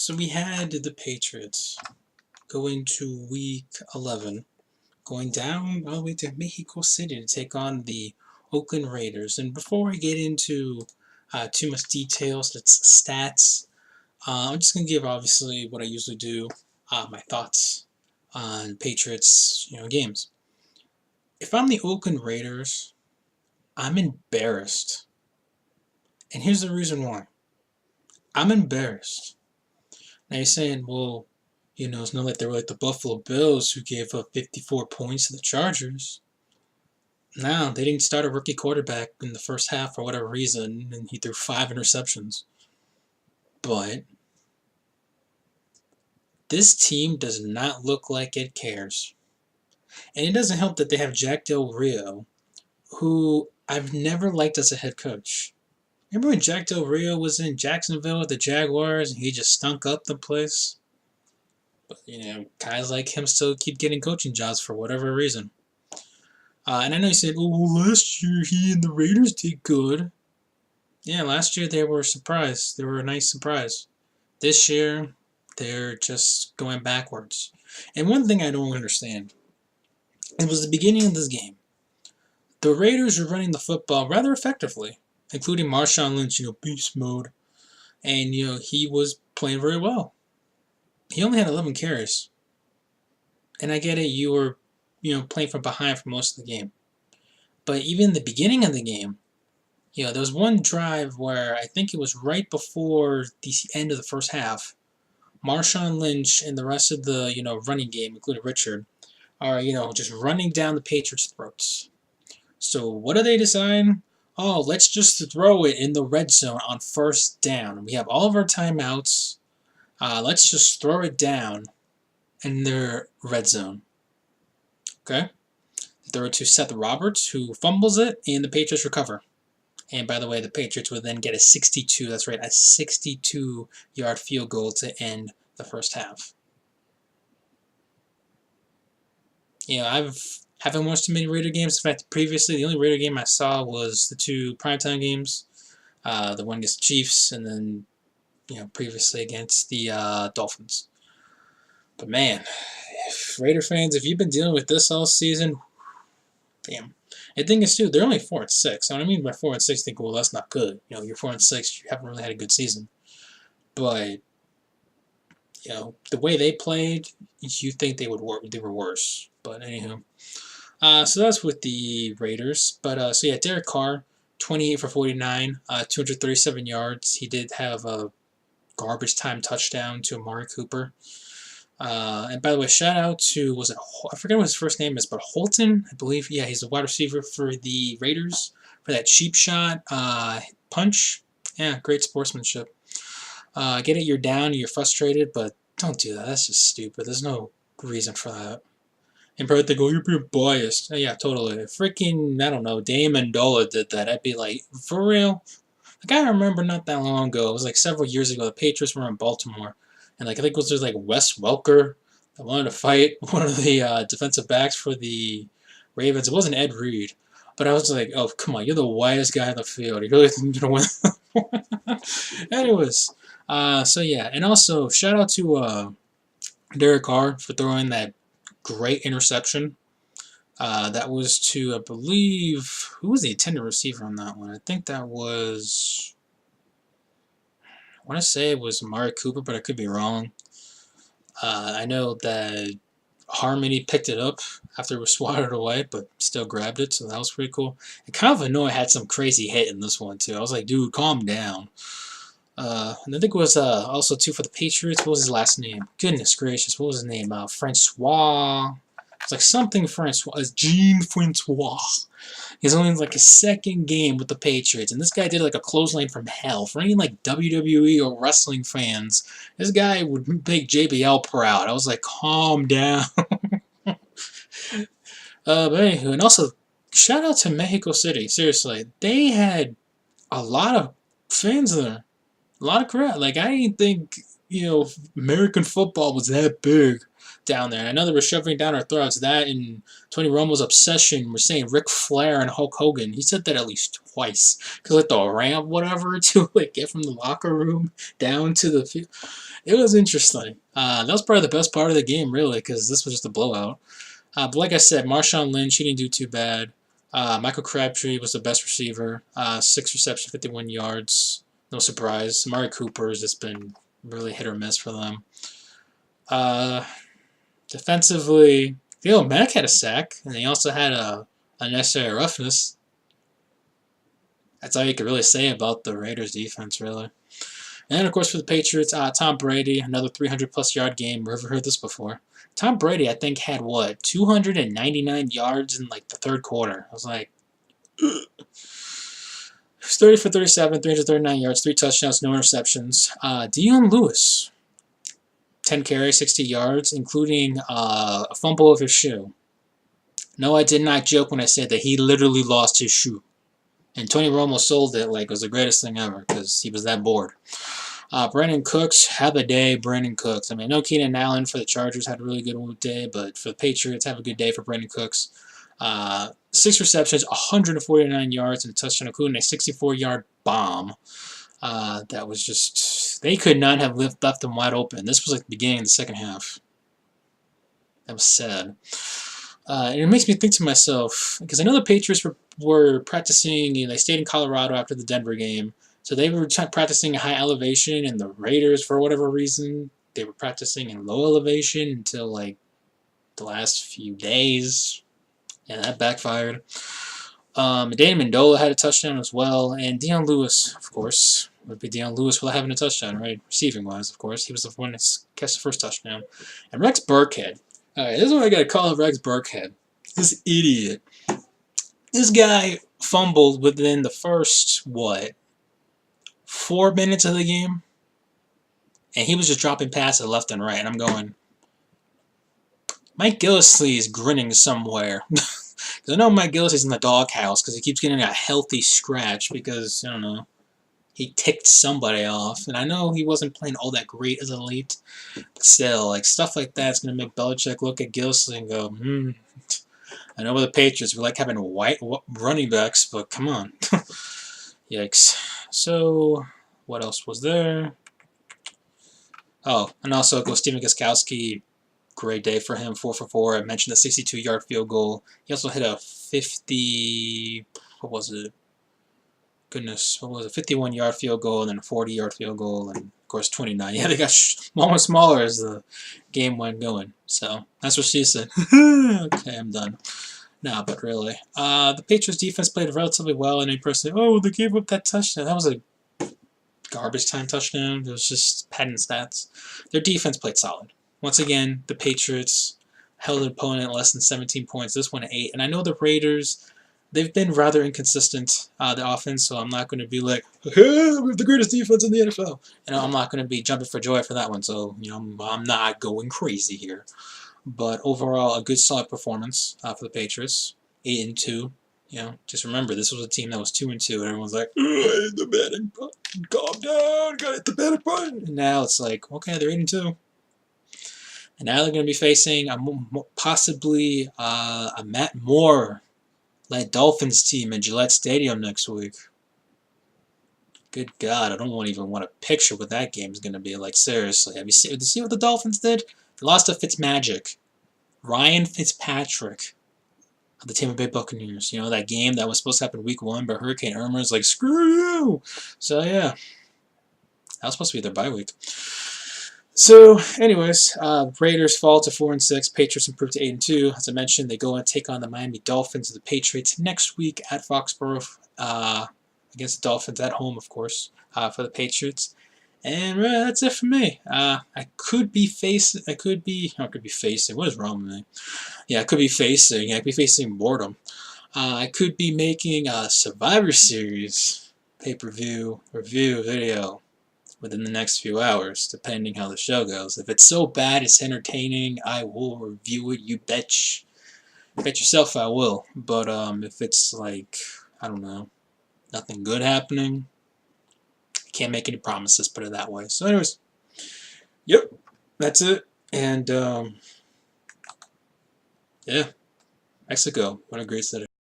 So we had the Patriots going to week 11, going down all the way to Mexico City to take on the Oakland Raiders. And before I get into too much details, that's stats, I'm just going to give obviously what I usually do, my thoughts on Patriots games. If I'm the Oakland Raiders, I'm embarrassed. And here's the reason why. I'm embarrassed. Now you're saying, well, it's not like they were like the Buffalo Bills who gave up 54 points to the Chargers. No, they didn't start a rookie quarterback in the first half for whatever reason, and he threw 5 interceptions. But this team does not look like it cares. And it doesn't help that they have Jack Del Rio, who I've never liked as a head coach. Remember when Jack Del Rio was in Jacksonville with the Jaguars and he just stunk up the place? But, guys like him still keep getting coaching jobs for whatever reason. And I know you said, oh, well, last year he and the Raiders did good. Yeah, last year they were a surprise. They were a nice surprise. This year, they're just going backwards. And one thing I don't understand, it was the beginning of this game. The Raiders were running the football rather effectively, including Marshawn Lynch, beast mode. And, he was playing very well. He only had 11 carries. And I get it, you were, playing from behind for most of the game. But even the beginning of the game, there was one drive where I think it was right before the end of the first half. Marshawn Lynch and the rest of the, running game, including Richard, are, just running down the Patriots' throats. So what do they decide? Oh, let's just throw it in the red zone on first down. We have all of our timeouts. Let's just throw it down in their red zone. Okay? They throw it to Seth Roberts, who fumbles it, and the Patriots recover. And by the way, the Patriots would then get a 62-yard field goal to end the first half. I haven't watched too many Raider games. In fact, previously, the only Raider game I saw was the 2 primetime games. The one against the Chiefs, and then, previously against the Dolphins. But man, Raider fans, if you've been dealing with this all season, damn. The thing is, too, they're only 4-6. And what I mean by 4-6, you think, well, that's not good. You're 4-6, you haven't really had a good season. But, the way they played, you think they were worse. But anywho. So that's with the Raiders. But, Derek Carr, 28 for 49, 237 yards. He did have a garbage time touchdown to Amari Cooper. And by the way, shout out to, I forget what his first name is, but Holton, I believe. Yeah, he's a wide receiver for the Raiders for that cheap shot punch. Yeah, great sportsmanship. Get it, you're down, you're frustrated, but don't do that. That's just stupid. There's no reason for that. And probably think, oh, you're being biased. Yeah, totally. Freaking, I don't know, Dame Amendola did that. I'd be like, for real? Like, I remember not that long ago, it was like several years ago, the Patriots were in Baltimore. And I think it was just like Wes Welker that wanted to fight one of the defensive backs for the Ravens. It wasn't Ed Reed. But I was like, oh, come on, you're the whitest guy on the field. You really think you're going to win? Anyways, yeah. And also, shout out to Derek Carr for throwing that great interception. That was to, I believe, who was the intended receiver on that one? I think that was, I want to say it was Amari Cooper, but I could be wrong. I know that Harmony picked it up after it was swatted away, but still grabbed it, so that was pretty cool. And Calvin had some crazy hit in this one, too. I was like, dude, calm down. And I think it was also, too, for the Patriots. What was his last name? Goodness gracious, what was his name? Francois. It's like something Francois. Jean Francois. He's only in like his second game with the Patriots, and this guy did like a clothesline from hell. For any like WWE or wrestling fans, this guy would make JBL proud. I was like, calm down. But anywho, and also shout out to Mexico City. Seriously, they had a lot of fans there. A lot of crap. Like, I didn't think, American football was that big down there. I know they were shoving down our throats. That and Tony Romo's obsession. We're saying Ric Flair and Hulk Hogan. He said that at least twice. Because, like, the ramp, whatever, to, like, get from the locker room down to the field. It was interesting. That was probably the best part of the game, really, because this was just a blowout. But like I said, Marshawn Lynch, he didn't do too bad. Michael Crabtree was the best receiver. 6 receptions, 51 yards. No surprise. Amari Cooper's just been really hit or miss for them. Defensively, Mack had a sack, and he also had a unnecessary roughness. That's all you could really say about the Raiders' defense, really. And, of course, for the Patriots, Tom Brady, another 300-plus yard game. Never heard this before. Tom Brady, I think, had, 299 yards in, like, the third quarter. I was like, ugh. 30 for 37, 339 yards, 3 touchdowns, no interceptions. Dion Lewis, 10 carries, 60 yards, including a fumble of his shoe. No, I did not joke when I said that he literally lost his shoe. And Tony Romo sold it like it was the greatest thing ever because he was that bored. Brandin Cooks, have a day, Brandin Cooks. I mean, I know Keenan Allen for the Chargers had a really good day, but for the Patriots, have a good day for Brandin Cooks. 6 receptions, 149 yards, and a touchdown, including a 64-yard bomb. That was just... They could not have left them wide open. This was like the beginning of the second half. That was sad. And it makes me think to myself, because I know the Patriots were practicing, they stayed in Colorado after the Denver game, so they were practicing a high elevation, and the Raiders, for whatever reason, they were practicing in low elevation until, like, the last few days. Yeah, that backfired. Danny Mendola had a touchdown as well, and Dion Lewis, of course, would be Dion Lewis without having a touchdown, right? Receiving-wise, of course. He was the one that catch the first touchdown. And Rex Burkhead. Alright, this is what I gotta call Rex Burkhead. This idiot. This guy fumbled within the first, 4 minutes of the game? And he was just dropping passes left and right, and I'm going, Mike Gillislee is grinning somewhere. Because I know Mike Gillislee's in the doghouse because he keeps getting a healthy scratch because, I don't know, he ticked somebody off. And I know he wasn't playing all that great as a late. But still, like, stuff like that's going to make Belichick look at Gillislee and go, I know with the Patriots, we like having white running backs, but come on. Yikes. So, what else was there? Oh, and also Stephen Gostkowski, great day for him, 4 for 4. I mentioned the 62-yard field goal. He also hit a 51-yard field goal, and then a 40-yard field goal, and of course 29. Yeah, they got almost smaller as the game went going. So that's what she said. Okay, I'm done. No, but really, the Patriots defense played relatively well, and they personally, they gave up that touchdown. That was a garbage time touchdown. It was just padding stats. Their defense played solid. Once again, the Patriots held an opponent less than 17 points. This one 8. And I know the Raiders, they've been rather inconsistent, the offense, so I'm not going to be like, hey, we have the greatest defense in the NFL. I'm not going to be jumping for joy for that one, so I'm not going crazy here. But overall, a good solid performance for the Patriots. 8-2. Just remember, this was a team that was 2-2, and everyone's like, hit the batting button, calm down, gotta hit the batting button. And now it's like, okay, they're 8-2. And now they're going to be facing possibly a Matt Moore-led Dolphins team in Gillette Stadium next week. Good God, I don't even want to picture what that game is going to be like. Seriously, did you see what the Dolphins did? They lost to Fitzmagic. Ryan Fitzpatrick of the Tampa Bay Buccaneers. That game that was supposed to happen week 1, but Hurricane Irma is like, screw you! So, yeah. That was supposed to be their bye week. So, anyways, Raiders fall to 4-6. Patriots improve to 8-2. As I mentioned, they go and take on the Miami Dolphins and the Patriots next week at Foxboro against the Dolphins at home, of course, for the Patriots. And that's it for me. I could be facing. What is wrong with me? Yeah, I could be facing boredom. I could be making a Survivor Series pay-per-view review video within the next few hours, depending how the show goes. If it's so bad it's entertaining, I will review it. You bet yourself I will. But if it's like, I don't know, nothing good happening, I can't make any promises, put it that way. So anyways, yep, that's it. And yeah, Mexico, what a great city.